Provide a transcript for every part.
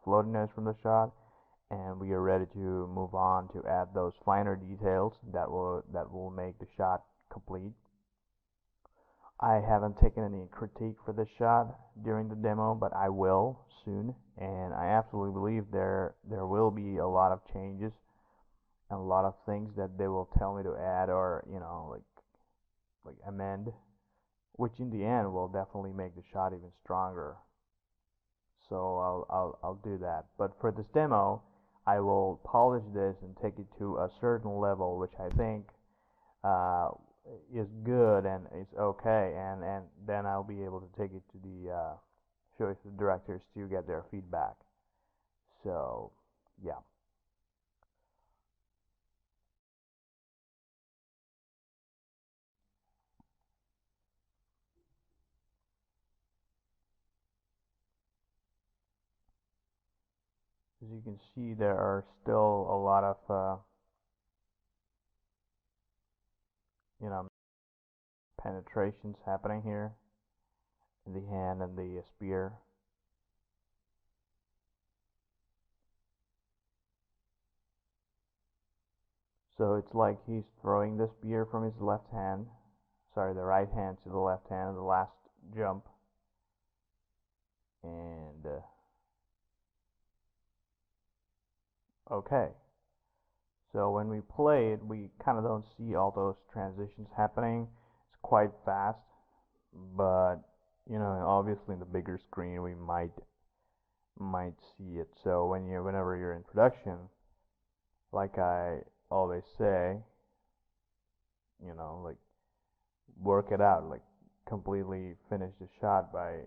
floatiness from the shot, and we are ready to move on to add those finer details that will make the shot complete. I haven't taken any critique for this shot during the demo, but I will soon, and I absolutely believe there will be a lot of changes and a lot of things that they will tell me to add, or like amend, which in the end will definitely make the shot even stronger. So I'll do that. But for this demo, I will polish this and take it to a certain level, which I think is good and is okay, and then I'll be able to take it to the show it to the directors to get their feedback. So yeah. As you can see, there are still a lot of penetrations happening here in the hand and the spear. So it's like he's throwing the spear from his left hand, sorry, the right hand to the left hand, the last jump, and okay. So when we play it, we kind of don't see all those transitions happening. It's quite fast, but obviously in the bigger screen we might see it. So whenever you're in production, like I always say, like work it out, like completely finish the shot by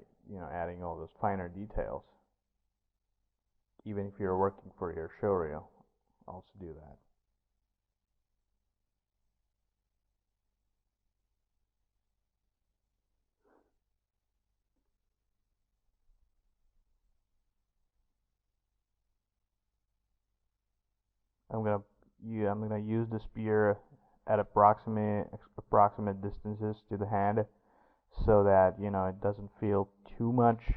adding all those finer details. Even if you're working for your showreel, also do that. I'm gonna use the spear at approximate distances to the hand, so that it doesn't feel too much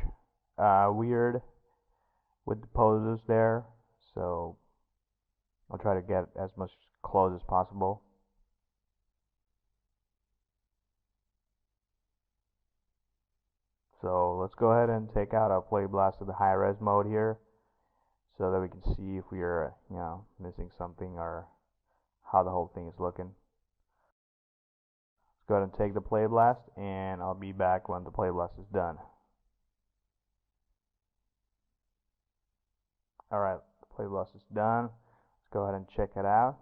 weird with the poses there. So I'll try to get as much close as possible. So let's go ahead and take out our play blast to the high res mode here, so that we can see if we are missing something or how the whole thing is looking. Let's go ahead and take the play blast, and I'll be back when the play blast is done. Alright, the play blast is done. Let's go ahead and check it out.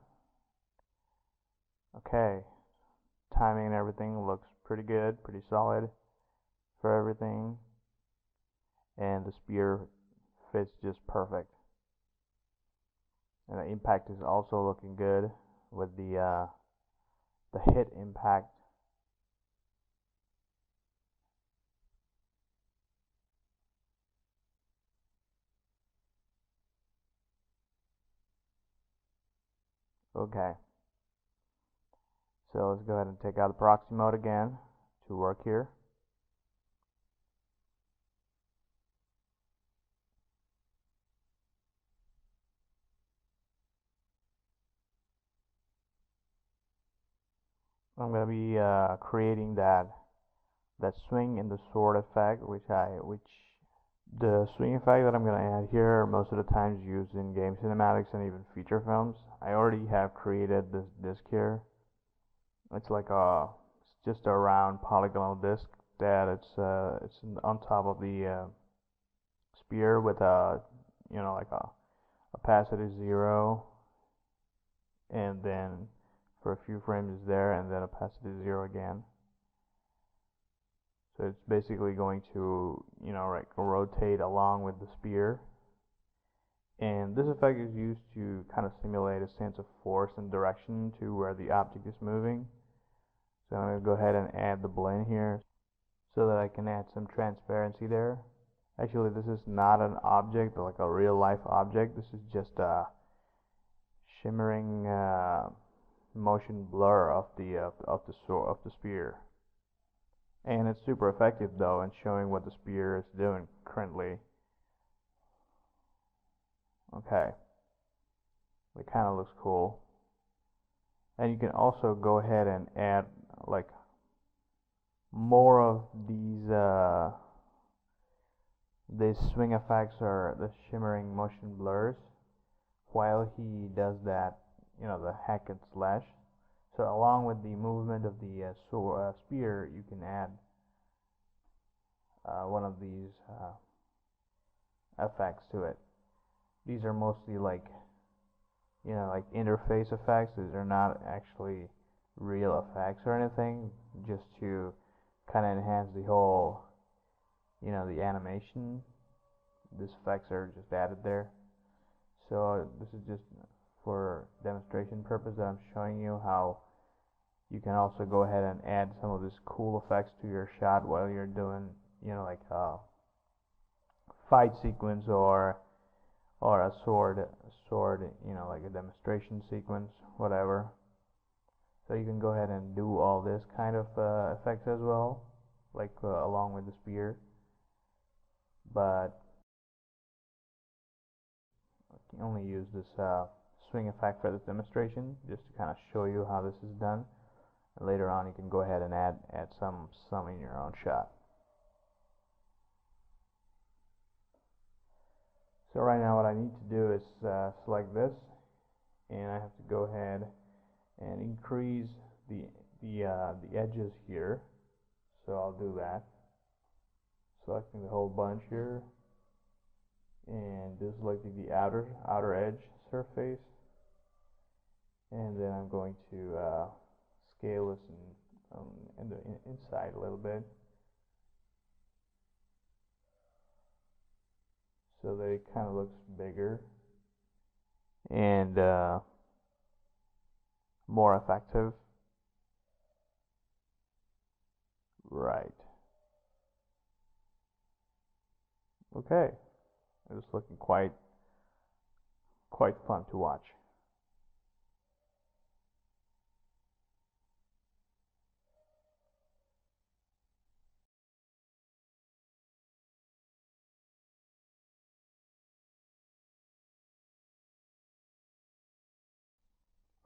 Okay, timing and everything looks pretty good, pretty solid for everything, and the spear fits just perfect. And the impact is also looking good with the hit impact. Okay, so let's go ahead and take out the proxy mode again to work here. I'm going to be creating that swing in the sword effect, which the swing effect that I'm going to add here most of the times used in game cinematics and even feature films. I already have created this disc here. It's like it's just a round polygonal disc that it's on top of the spear with a like a opacity 0, and then for a few frames there, and then opacity 0 again. So it's basically going to rotate along with the spear, and this effect is used to kind of simulate a sense of force and direction to where the object is moving. So I'm going to go ahead and add the blend here so that I can add some transparency there. Actually, this is not an object, but like a real life object. This is just a shimmering motion blur of the spear. And it's super effective though in showing what the spear is doing currently. Okay, it kind of looks cool. And you can also go ahead and add like more of these swing effects or the shimmering motion blurs while he does that, the hack and slash. So along with the movement of the spear, you can add one of these effects to it. These are mostly like interface effects. These are not actually real effects or anything, just to kind of enhance the whole, the animation. These effects are just added there. So this is just for demonstration purpose that I'm showing you how you can also go ahead and add some of these cool effects to your shot while you're doing, like a fight sequence or a sword, like a demonstration sequence, whatever. So you can go ahead and do all this kind of effects as well, like along with the spear. But I can only use this swing effect for this demonstration, just to kind of show you how this is done. And later on, you can go ahead and add some in your own shot. So right now, what I need to do is select this, and I have to go ahead and increase the edges here. So I'll do that, selecting the whole bunch here, and just selecting the outer edge surface, and then I'm going to scale this in the inside a little bit, so that it kind of looks bigger and more effective. Right. Okay. It's looking quite fun to watch.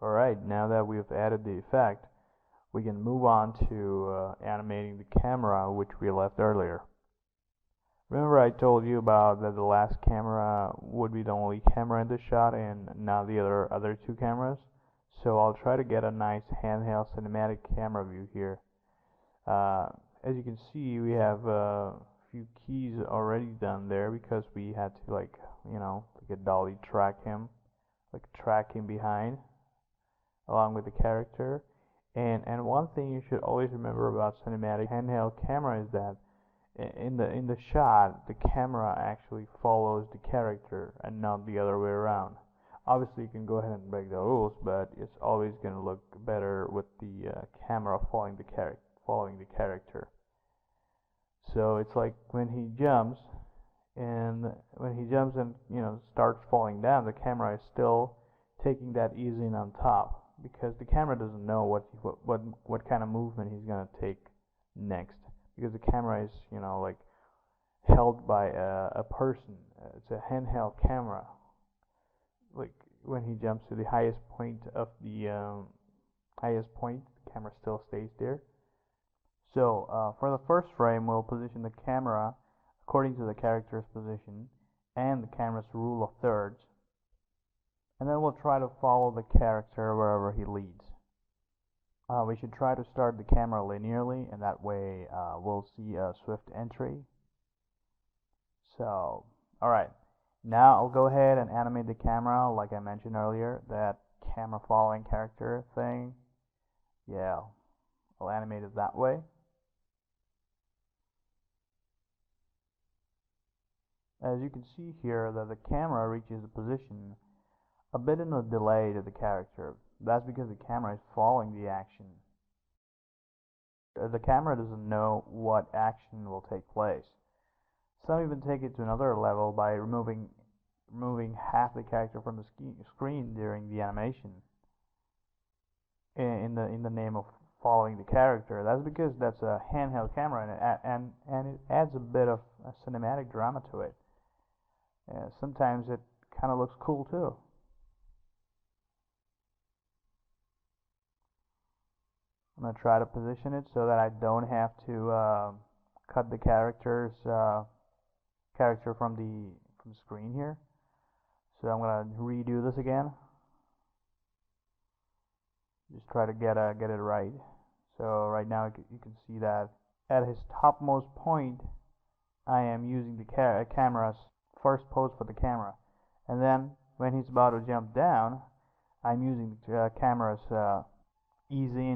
Alright, now that we've added the effect, we can move on to animating the camera, which we left earlier. Remember I told you about that the last camera would be the only camera in the shot and not the other two cameras? So I'll try to get a nice handheld cinematic camera view here. As you can see, we have a few keys already done there because we had to like a dolly track him behind along with the character. And one thing you should always remember about cinematic handheld camera is that in the shot, the camera actually follows the character and not the other way around. Obviously, you can go ahead and break the rules, but it's always going to look better with the camera following the character. So it's like when he jumps and starts falling down, the camera is still taking that easing on top, because the camera doesn't know what kind of movement he's going to take next, because the camera is like held by a person. It's a handheld camera. Like when he jumps to the highest point, the camera still stays there. So for the first frame, we'll position the camera according to the character's position and the camera's rule of thirds, and then we'll try to follow the character wherever he leads. We should try to start the camera linearly, and that way we'll see a swift entry. So, alright, now I'll go ahead and animate the camera like I mentioned earlier, that camera following character thing. Yeah, I'll animate it that way. As you can see here, that the camera reaches the position a bit in a delay to the character. That's because the camera is following the action. The camera doesn't know what action will take place. Some even take it to another level by removing half the character from the screen during the animation in the name of following the character. That's because that's a handheld camera, and it adds a bit of a cinematic drama to it. Sometimes it kind of looks cool too. I'm going to try to position it so that I don't have to cut the character from the screen here. So I'm going to redo this again. Just try to get it right. So right now you can see that at his topmost point, I am using the camera's first pose for the camera, and then when he's about to jump down, I'm using the camera's ease in